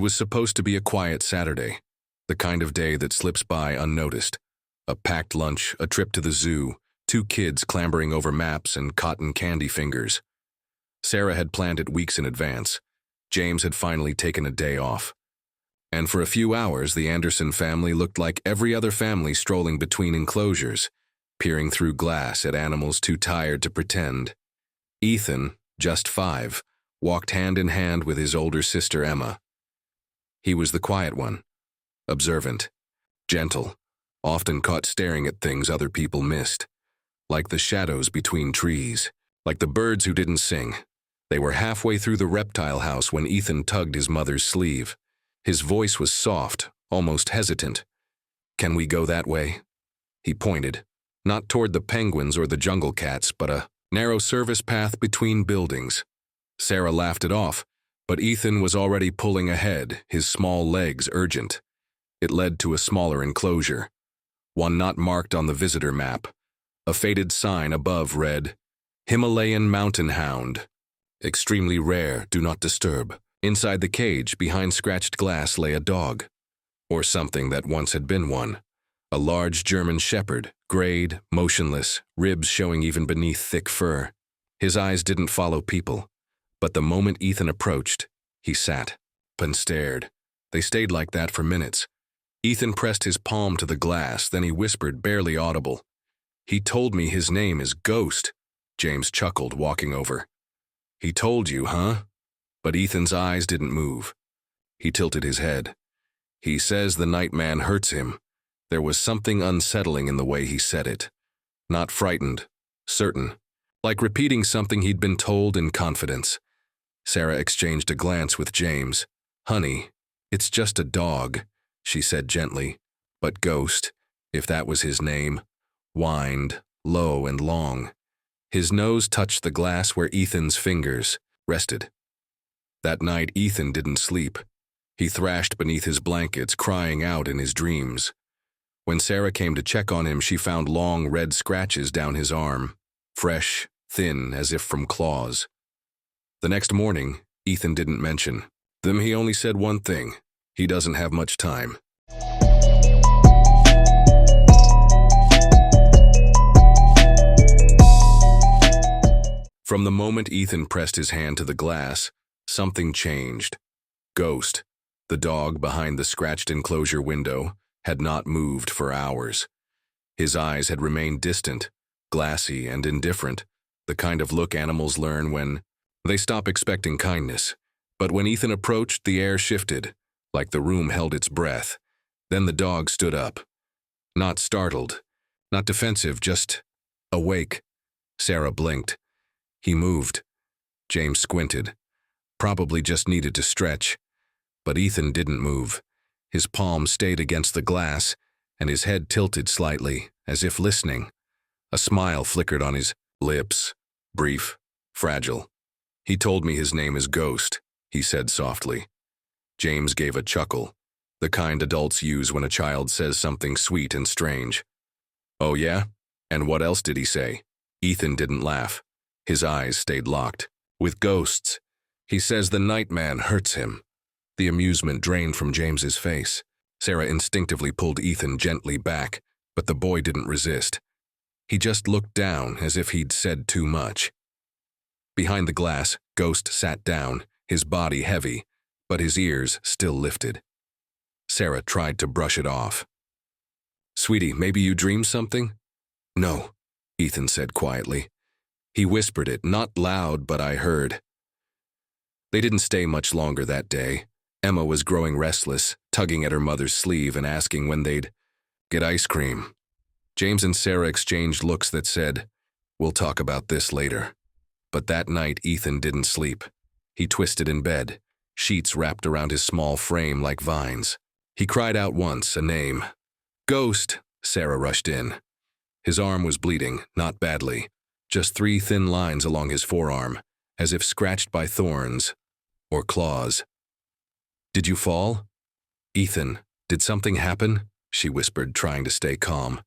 was supposed to be a quiet Saturday, the kind of day that slips by unnoticed. A packed lunch, a trip to the zoo, two kids clambering over maps and cotton candy fingers. Sarah had planned it weeks in advance. James had finally taken a day off. And for a few hours, the Anderson family looked like every other family strolling between enclosures, peering through glass at animals too tired to pretend. Ethan, just 5, walked hand in hand with his older sister Emma. He was the quiet one, observant, gentle, often caught staring at things other people missed, like the shadows between trees, like the birds who didn't sing. They were halfway through the reptile house when Ethan tugged his mother's sleeve. His voice was soft, almost hesitant. "Can we go that way?" He pointed, not toward the penguins or the jungle cats, but a narrow service path between buildings. Sarah laughed it off, but Ethan was already pulling ahead, his small legs urgent. It led to a smaller enclosure, one not marked on the visitor map. A faded sign above read, "Himalayan Mountain Hound. Extremely rare, do not disturb." Inside the cage, behind scratched glass, lay a dog, or something that once had been one. A large German shepherd, grayed, motionless, ribs showing even beneath thick fur. His eyes didn't follow people, but the moment Ethan approached, he sat and stared. They stayed like that for minutes. Ethan pressed his palm to the glass, then he whispered, barely audible, "He told me his name is Ghost." James chuckled, walking over. "He told you, huh?" But Ethan's eyes didn't move. He tilted his head. "He says the night man hurts him." There was something unsettling in the way he said it. Not frightened, certain, like repeating something he'd been told in confidence. Sarah exchanged a glance with James. "Honey, it's just a dog," she said gently. But Ghost, if that was his name, whined, low and long. His nose touched the glass where Ethan's fingers rested. That night, Ethan didn't sleep. He thrashed beneath his blankets, crying out in his dreams. When Sarah came to check on him, she found long red scratches down his arm, fresh, thin, as if from claws. The next morning, Ethan didn't mention them. He only said one thing: he doesn't have much time. From the moment Ethan pressed his hand to the glass, something changed. Ghost, the dog behind the scratched enclosure window, had not moved for hours. His eyes had remained distant, glassy and indifferent, the kind of look animals learn when they stop expecting kindness. But when Ethan approached, the air shifted, like the room held its breath. Then the dog stood up. Not startled, not defensive, just awake. Sarah blinked. He moved. James squinted. Probably just needed to stretch. But Ethan didn't move. His palm stayed against the glass, and his head tilted slightly, as if listening. A smile flickered on his lips, brief, fragile. "He told me his name is Ghost," he said softly. James gave a chuckle, the kind adults use when a child says something sweet and strange. "Oh yeah? And what else did he say?" Ethan didn't laugh. His eyes stayed locked. "With ghosts, he says the night man hurts him." The amusement drained from James's face. Sarah instinctively pulled Ethan gently back, but the boy didn't resist. He just looked down as if he'd said too much. Behind the glass, Ghost sat down, his body heavy, but his ears still lifted. Sarah tried to brush it off. "Sweetie, maybe you dreamed something?" "No," Ethan said quietly. He whispered it, not loud, but I heard. They didn't stay much longer that day. Emma was growing restless, tugging at her mother's sleeve and asking when they'd get ice cream. James and Sarah exchanged looks that said, "We'll talk about this later." But that night, Ethan didn't sleep. He twisted in bed, sheets wrapped around his small frame like vines. He cried out once, a name. "Ghost!" Sarah rushed in. His arm was bleeding, not badly. Just 3 thin lines along his forearm, as if scratched by thorns or claws. "Did you fall?" "Ethan, did something happen?" she whispered, trying to stay calm.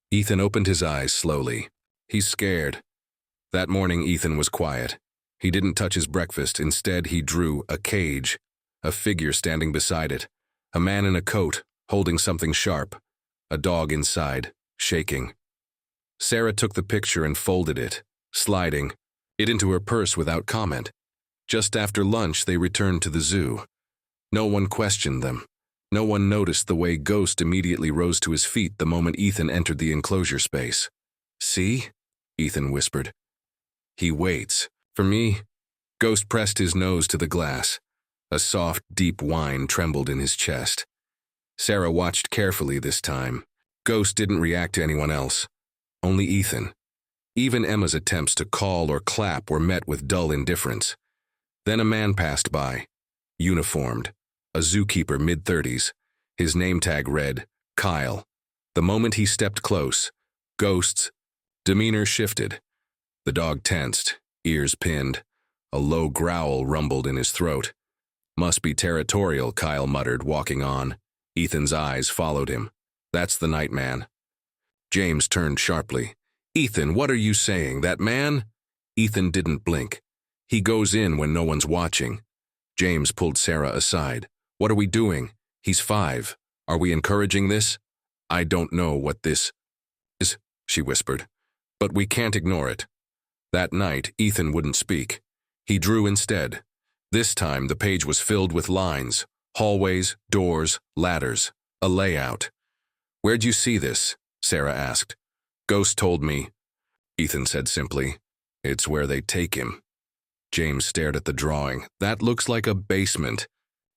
Ethan opened his eyes slowly. He's scared. That morning, Ethan was quiet. He didn't touch his breakfast. Instead, he drew a cage, a figure standing beside it, a man in a coat, holding something sharp, a dog inside, shaking. Sarah took the picture and folded it, sliding it into her purse without comment. Just after lunch, they returned to the zoo. No one questioned them. No one noticed the way Ghost immediately rose to his feet the moment Ethan entered the enclosure space. "See?" Ethan whispered. "He waits. For me." Ghost pressed his nose to the glass. A soft, deep whine trembled in his chest. Sarah watched carefully this time. Ghost didn't react to anyone else. Only Ethan. Even Emma's attempts to call or clap were met with dull indifference. Then a man passed by, uniformed, a zookeeper mid-30s. His name tag read, Kyle. The moment he stepped close, Ghost's demeanor shifted. The dog tensed, ears pinned. A low growl rumbled in his throat. "Must be territorial," Kyle muttered, walking on. Ethan's eyes followed him. "That's the night man." James turned sharply. "Ethan, what are you saying? That man?" Ethan didn't blink. "He goes in when no one's watching." James pulled Sarah aside. "What are we doing? He's 5. Are we encouraging this?" "I don't know what this is," she whispered. "But we can't ignore it." That night, Ethan wouldn't speak. He drew instead. This time, the page was filled with lines, hallways, doors, ladders, a layout. "Where'd you see this?" Sarah asked. "Ghost told me," Ethan said simply. "It's where they take him." James stared at the drawing. "That looks like a basement.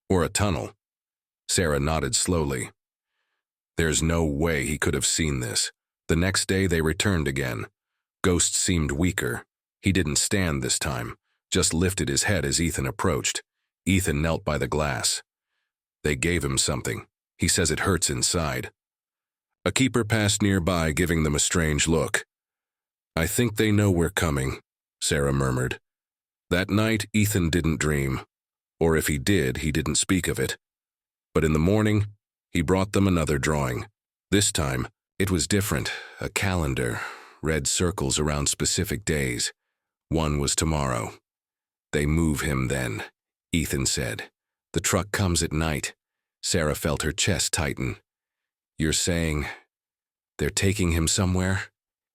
Or a tunnel." Sarah nodded slowly. There's no way he could have seen this. The next day they returned again. Ghost seemed weaker. He didn't stand this time, just lifted his head as Ethan approached. Ethan knelt by the glass. "They gave him something. He says it hurts inside." A keeper passed nearby, giving them a strange look. "I think they know we're coming," Sarah murmured. That night, Ethan didn't dream. Or if he did, he didn't speak of it. But in the morning, he brought them another drawing. This time, it was different. A calendar, red circles around specific days. One was tomorrow. "They move him then," Ethan said. "The truck comes at night." Sarah felt her chest tighten. "You're saying they're taking him somewhere?"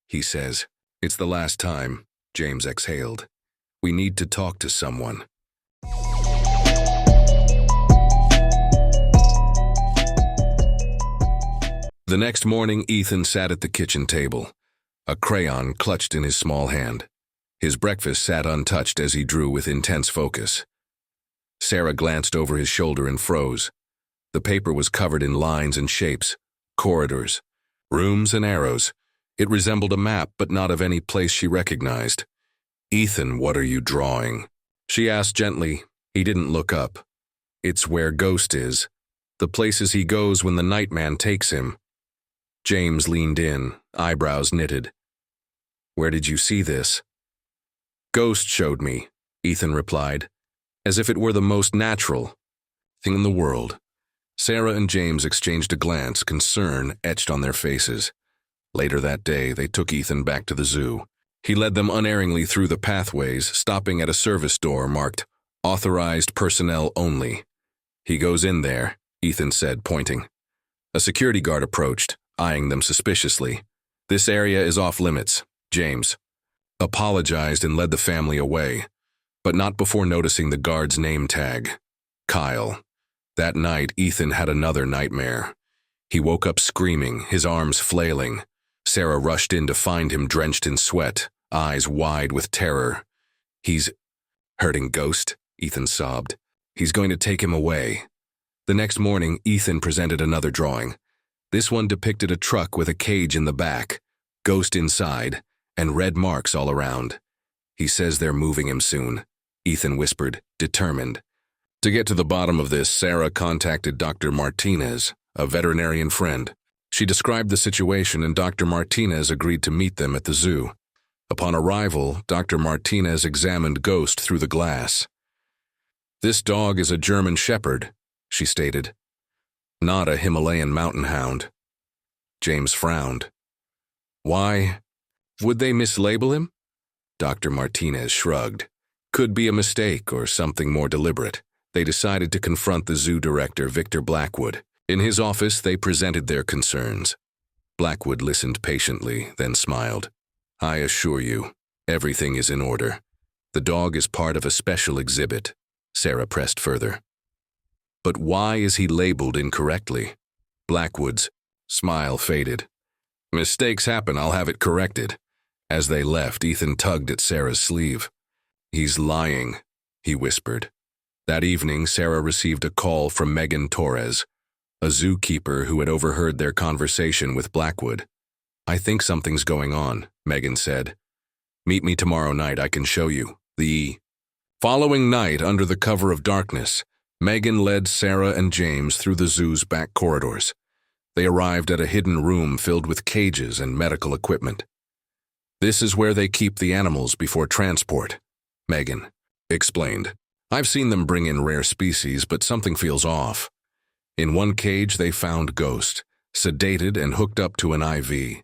He says. "It's the last time," James exhaled. "We need to talk to someone." The next morning, Ethan sat at the kitchen table, a crayon clutched in his small hand. His breakfast sat untouched as he drew with intense focus. Sarah glanced over his shoulder and froze. The paper was covered in lines and shapes, corridors, rooms and arrows. It resembled a map, but not of any place she recognized. "Ethan, what are you drawing?" she asked gently. He didn't look up. "It's where Ghost is. The places he goes when the night man takes him." James leaned in, eyebrows knitted. "Where did you see this?" "Ghost showed me," Ethan replied, as if it were the most natural thing in the world. Sarah and James exchanged a glance, concern etched on their faces. Later that day, they took Ethan back to the zoo. He led them unerringly through the pathways, stopping at a service door marked, "Authorized personnel only." "He goes in there," Ethan said, pointing. A security guard approached, eyeing them suspiciously. "This area is off limits," James apologized and led the family away, but not before noticing the guard's name tag. Kyle. That night, Ethan had another nightmare. He woke up screaming, his arms flailing. Sarah rushed in to find him drenched in sweat, eyes wide with terror. "He's hurting Ghost," Ethan sobbed. "He's going to take him away." The next morning, Ethan presented another drawing. This one depicted a truck with a cage in the back, Ghost inside, and red marks all around. "He says they're moving him soon," Ethan whispered, determined. To get to the bottom of this, Sarah contacted Dr. Martinez, a veterinarian friend. She described the situation, and Dr. Martinez agreed to meet them at the zoo. Upon arrival, Dr. Martinez examined Ghost through the glass. "This dog is a German Shepherd," she stated. "Not a Himalayan mountain hound." James frowned. "Why would they mislabel him?" Dr. Martinez shrugged. "Could be a mistake or something more deliberate. They decided to confront the zoo director, Victor Blackwood. In his office, they presented their concerns. Blackwood listened patiently, then smiled. "I assure you, everything is in order. The dog is part of a special exhibit," Sarah pressed further. "But why is he labeled incorrectly?" Blackwood's smile faded. "Mistakes happen, I'll have it corrected." As they left, Ethan tugged at Sarah's sleeve. "He's lying," he whispered. That evening, Sarah received a call from Megan Torres, a zookeeper who had overheard their conversation with Blackwood. "I think something's going on," Megan said. "Meet me tomorrow night, I can show you." The following night, under the cover of darkness, Megan led Sarah and James through the zoo's back corridors. They arrived at a hidden room filled with cages and medical equipment. "This is where they keep the animals before transport," Megan explained. "I've seen them bring in rare species, but something feels off." In one cage, they found Ghost, sedated and hooked up to an IV.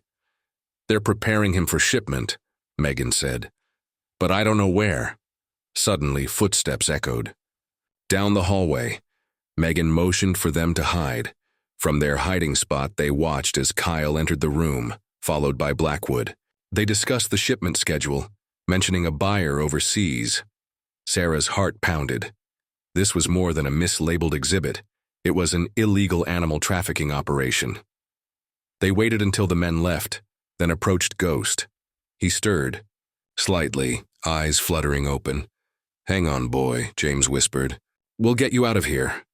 "They're preparing him for shipment," Megan said. "But I don't know where." Suddenly, footsteps echoed. Down the hallway, Megan motioned for them to hide. From their hiding spot, they watched as Kyle entered the room, followed by Blackwood. They discussed the shipment schedule, mentioning a buyer overseas. Sarah's heart pounded. This was more than a mislabeled exhibit. It was an illegal animal trafficking operation. They waited until the men left, then approached Ghost. He stirred, slightly, eyes fluttering open. "Hang on, boy," James whispered. "We'll get you out of here."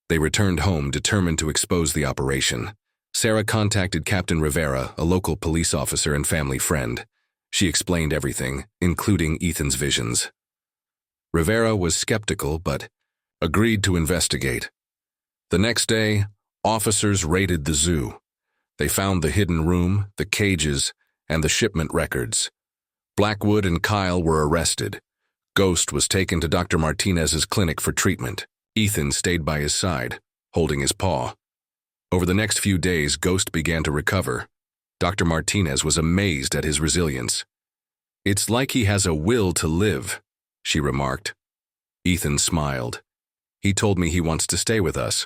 They returned home, determined to expose the operation. Sarah contacted Captain Rivera, a local police officer and family friend. She explained everything, including Ethan's visions. Rivera was skeptical, but agreed to investigate. The next day, officers raided the zoo. They found the hidden room, the cages, and the shipment records. Blackwood and Kyle were arrested. Ghost was taken to Dr. Martinez's clinic for treatment. Ethan stayed by his side, holding his paw. Over the next few days, Ghost began to recover. Dr. Martinez was amazed at his resilience. "It's like he has a will to live," she remarked. Ethan smiled. "He told me he wants to stay with us."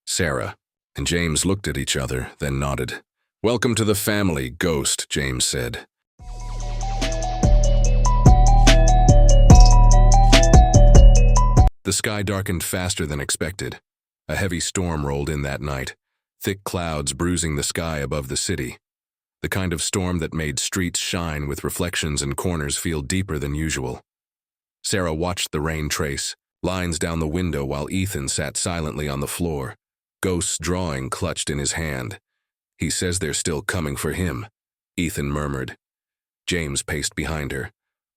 Sarah and James looked at each other, then nodded. "Welcome to the family, Ghost," James said. The sky darkened faster than expected. A heavy storm rolled in that night, thick clouds bruising the sky above the city. The kind of storm that made streets shine with reflections and corners feel deeper than usual. Sarah watched the rain trace lines down the window while Ethan sat silently on the floor, Ghost's drawing clutched in his hand. "He says they're still coming for him," Ethan murmured. James paced behind her.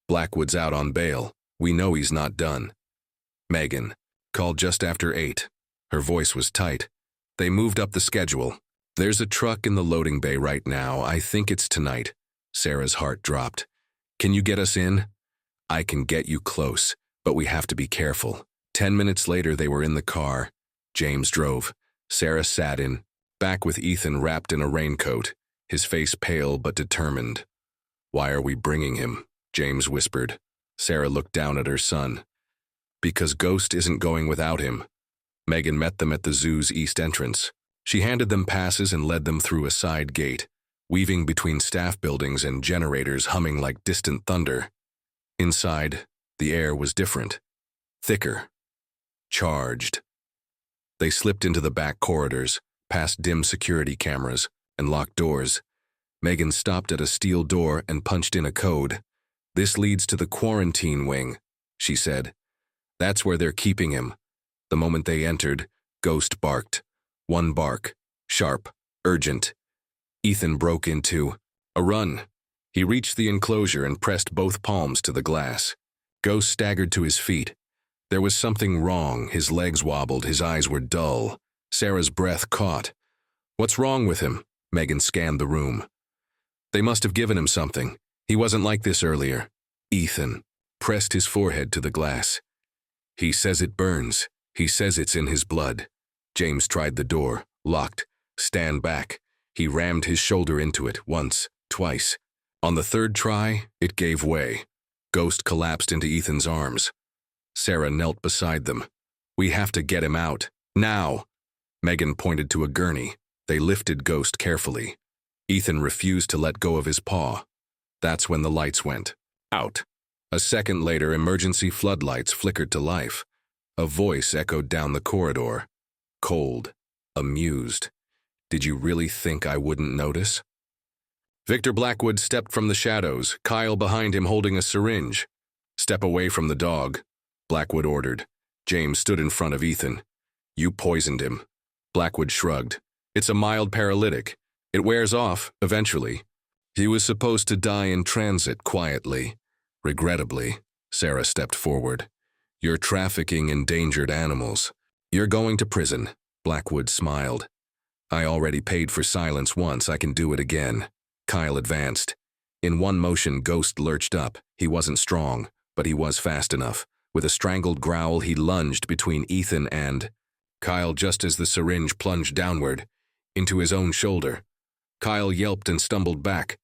"Blackwood's out on bail. We know he's not done." Megan called just after 8. Her voice was tight. "They moved up the schedule. There's a truck in the loading bay right now. I think it's tonight." Sarah's heart dropped. "Can you get us in?" "I can get you close, but we have to be careful." 10 minutes later, they were in the car. James drove. Sarah sat in, back with Ethan wrapped in a raincoat, his face pale but determined. "Why are we bringing him?" James whispered. Sarah looked down at her son. "Because Ghost isn't going without him." Megan met them at the zoo's east entrance. She handed them passes and led them through a side gate, weaving between staff buildings and generators humming like distant thunder. Inside, the air was different, thicker, charged. They slipped into the back corridors, past dim security cameras, and locked doors. Megan stopped at a steel door and punched in a code. "This leads to the quarantine wing," she said. "That's where they're keeping him." The moment they entered, Ghost barked. One bark, sharp, urgent. Ethan broke into a run. He reached the enclosure and pressed both palms to the glass. Ghost staggered to his feet. There was something wrong. His legs wobbled, his eyes were dull. Sarah's breath caught. "What's wrong with him?" Megan scanned the room. "They must have given him something. He wasn't like this earlier." Ethan pressed his forehead to the glass. "He says it burns. He says it's in his blood." James tried the door, locked. "Stand back." He rammed his shoulder into it, once, twice. On the third try, it gave way. Ghost collapsed into Ethan's arms. Sarah knelt beside them. We have to get him out. Now! Megan pointed to a gurney. They lifted Ghost carefully. Ethan refused to let go of his paw. That's when the lights went out. A second later, emergency floodlights flickered to life. A voice echoed down the corridor. Cold, amused. Did you really think I wouldn't notice? Victor Blackwood stepped from the shadows, Kyle behind him holding a syringe. Step away from the dog, Blackwood ordered. James stood in front of Ethan. You poisoned him. Blackwood shrugged. It's a mild paralytic. It wears off, eventually. He was supposed to die in transit quietly. Regrettably, Sarah stepped forward. You're trafficking endangered animals. You're going to prison, Blackwood smiled. I already paid for silence once, I can do it again. Kyle advanced. In one motion, Ghost lurched up. He wasn't strong, but he was fast enough. With a strangled growl, he lunged between Ethan and Kyle just as the syringe plunged downward, into his own shoulder. Kyle yelped and stumbled back.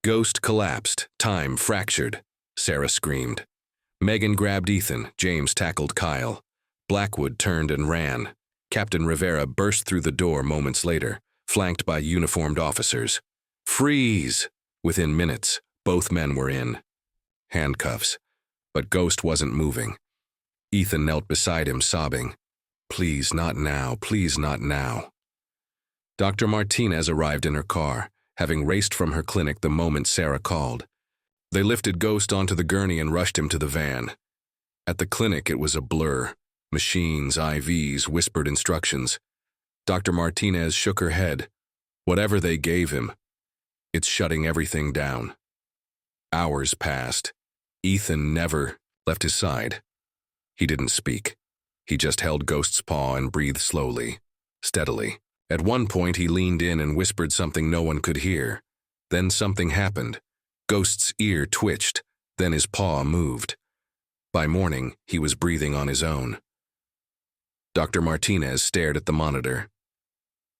Ghost collapsed, time fractured. Sarah screamed. Megan grabbed Ethan, James tackled Kyle. Blackwood turned and ran. Captain Rivera burst through the door moments later, flanked by uniformed officers. Freeze! Within minutes, both men were in handcuffs, but Ghost wasn't moving. Ethan knelt beside him, sobbing. Please, not now, please, not now. Dr. Martinez arrived in her car, having raced from her clinic the moment Sarah called. They lifted Ghost onto the gurney and rushed him to the van. At the clinic, it was a blur. Machines, IVs, whispered instructions. Dr. Martinez shook her head. Whatever they gave him, it's shutting everything down. Hours passed. Ethan never left his side. He didn't speak. He just held Ghost's paw and breathed slowly, steadily. At one point, he leaned in and whispered something no one could hear. Then something happened. Ghost's ear twitched, then his paw moved. By morning, he was breathing on his own. Dr. Martinez stared at the monitor.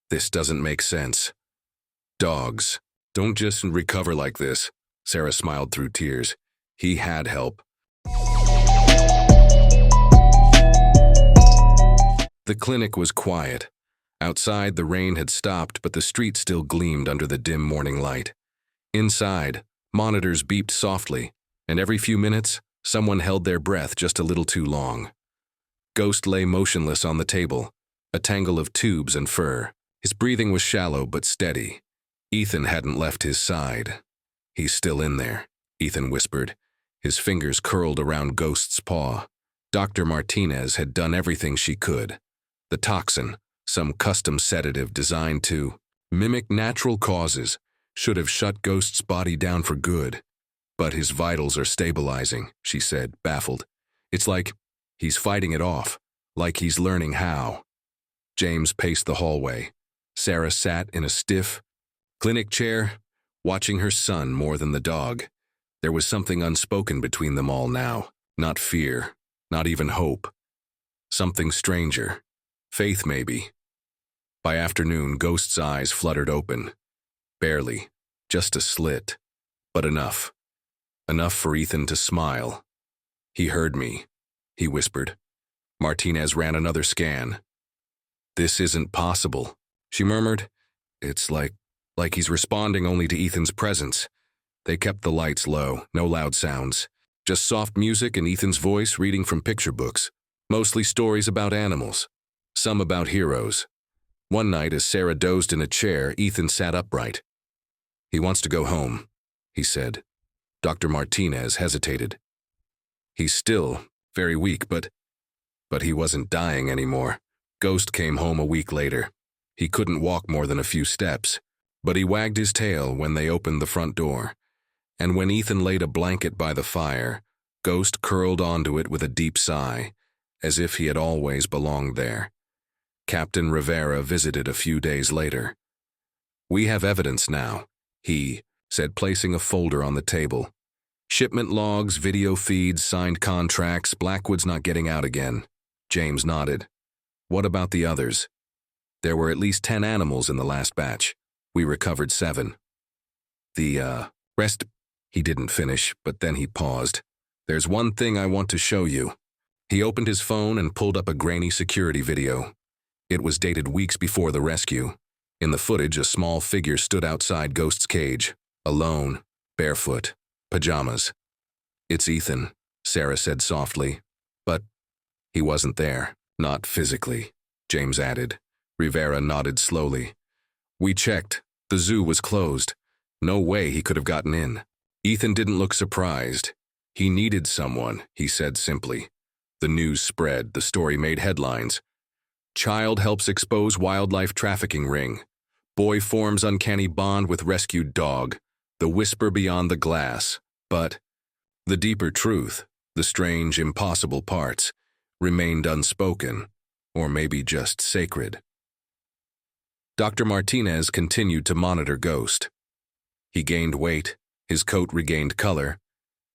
This doesn't make sense. Dogs don't just recover like this. Sarah smiled through tears. He had help. The clinic was quiet. Outside, the rain had stopped, but the street still gleamed under the dim morning light. Inside, monitors beeped softly, and every few minutes, someone held their breath just a little too long. Ghost lay motionless on the table, a tangle of tubes and fur. His breathing was shallow but steady. Ethan hadn't left his side. He's still in there, Ethan whispered. His fingers curled around Ghost's paw. Dr. Martinez had done everything she could. The toxin, some custom sedative designed to mimic natural causes, should have shut Ghost's body down for good. But his vitals are stabilizing, she said, baffled. It's like he's fighting it off, like he's learning how. James paced the hallway. Sarah sat in a stiff clinic chair, watching her son more than the dog. There was something unspoken between them all now. Not fear, not even hope. Something stranger. Faith, maybe. By afternoon, Ghost's eyes fluttered open. Barely. Just a slit. But enough. Enough for Ethan to smile. He heard me, he whispered. Martinez ran another scan. This isn't possible, she murmured. It's like he's responding only to Ethan's presence. They kept the lights low, no loud sounds. Just soft music and Ethan's voice reading from picture books. Mostly stories about animals. Some about heroes. One night, as Sarah dozed in a chair, Ethan sat upright. He wants to go home, he said. Dr. Martinez hesitated. He's still very weak, but he wasn't dying anymore. Ghost came home a week later. He couldn't walk more than a few steps, but he wagged his tail when they opened the front door. And when Ethan laid a blanket by the fire, Ghost curled onto it with a deep sigh, as if he had always belonged there. Captain Rivera visited a few days later. We have evidence now, he said, placing a folder on the table. Shipment logs, video feeds, signed contracts. Blackwood's not getting out again. James nodded. What about the others? There were at least 10 animals in the last batch. We recovered 7. The rest. He didn't finish, but then he paused. There's one thing I want to show you. He opened his phone and pulled up a grainy security video. It was dated weeks before the rescue. In the footage, a small figure stood outside Ghost's cage, alone, barefoot, pajamas. "It's Ethan," Sarah said softly. "But he wasn't there. Not physically," James added. Rivera nodded slowly. "We checked. The zoo was closed. No way he could have gotten in." Ethan didn't look surprised. "He needed someone," he said simply. The news spread. The story made headlines. "Child helps expose wildlife trafficking ring. Boy forms uncanny bond with rescued dog. The whisper beyond the glass." But the deeper truth, the strange, impossible parts, remained unspoken, or maybe just sacred. Dr. Martinez continued to monitor Ghost. He gained weight, his coat regained color,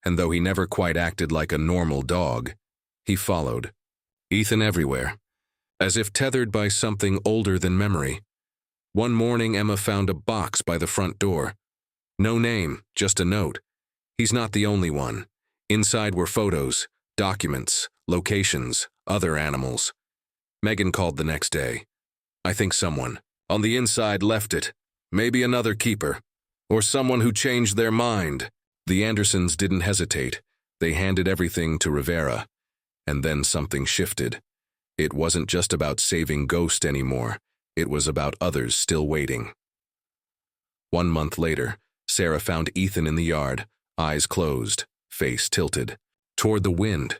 and though he never quite acted like a normal dog, he followed Ethan everywhere, as if tethered by something older than memory. One morning, Emma found a box by the front door. No name, just a note. "He's not the only one." Inside were photos, documents, locations, other animals. Megan called the next day. "I think someone on the inside left it. Maybe another keeper. Or someone who changed their mind." The Andersons didn't hesitate. They handed everything to Rivera. And then something shifted. It wasn't just about saving Ghost anymore. It was about others still waiting. 1 month later, Sarah found Ethan in the yard, eyes closed, face tilted, toward the wind.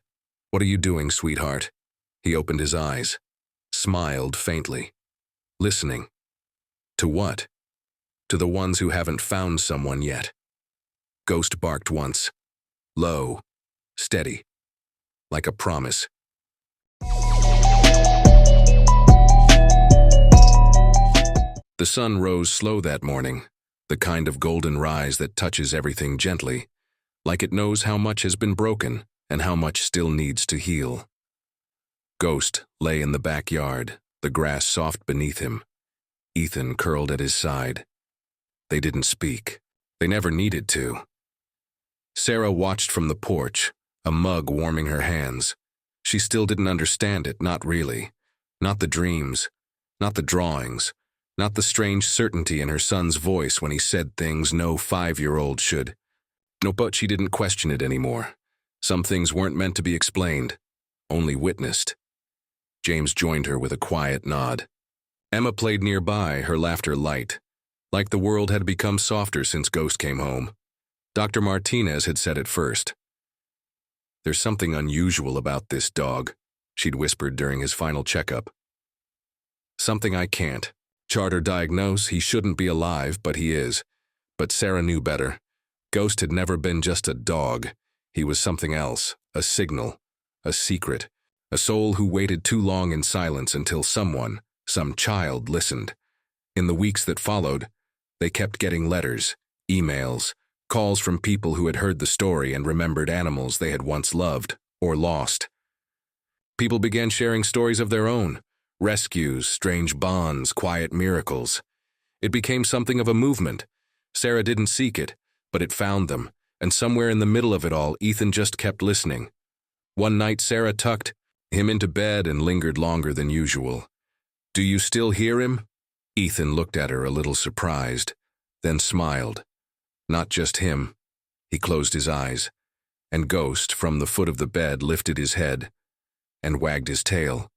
"What are you doing, sweetheart?" He opened his eyes, smiled faintly. "Listening." "To what?" "To the ones who haven't found someone yet." Ghost barked once, low, steady, like a promise. The sun rose slow that morning, the kind of golden rise that touches everything gently, like it knows how much has been broken and how much still needs to heal. Ghost lay in the backyard, the grass soft beneath him. Ethan curled at his side. They didn't speak. They never needed to. Sarah watched from the porch, a mug warming her hands. She still didn't understand it, not really. Not the dreams, not the drawings, not the strange certainty in her son's voice when he said things no 5-year-old should. No, but she didn't question it anymore. Some things weren't meant to be explained, only witnessed. James joined her with a quiet nod. Emma played nearby, her laughter light, like the world had become softer since Ghost came home. Dr. Martinez had said it first. "There's something unusual about this dog," she'd whispered during his final checkup. "Something I can't charter diagnose. He shouldn't be alive, but he is." But Sarah knew better. Ghost had never been just a dog. He was something else, a signal, a secret, a soul who waited too long in silence until someone, some child, listened. In the weeks that followed, they kept getting letters, emails, calls from people who had heard the story and remembered animals they had once loved or lost. People began sharing stories of their own, rescues, strange bonds, quiet miracles. It became something of a movement. Sarah didn't seek it, but it found them, and somewhere in the middle of it all, Ethan just kept listening. One night, Sarah tucked him into bed and lingered longer than usual. "Do you still hear him?" Ethan looked at her a little surprised, then smiled. Not just him. He closed his eyes, and Ghost, from the foot of the bed, lifted his head and wagged his tail.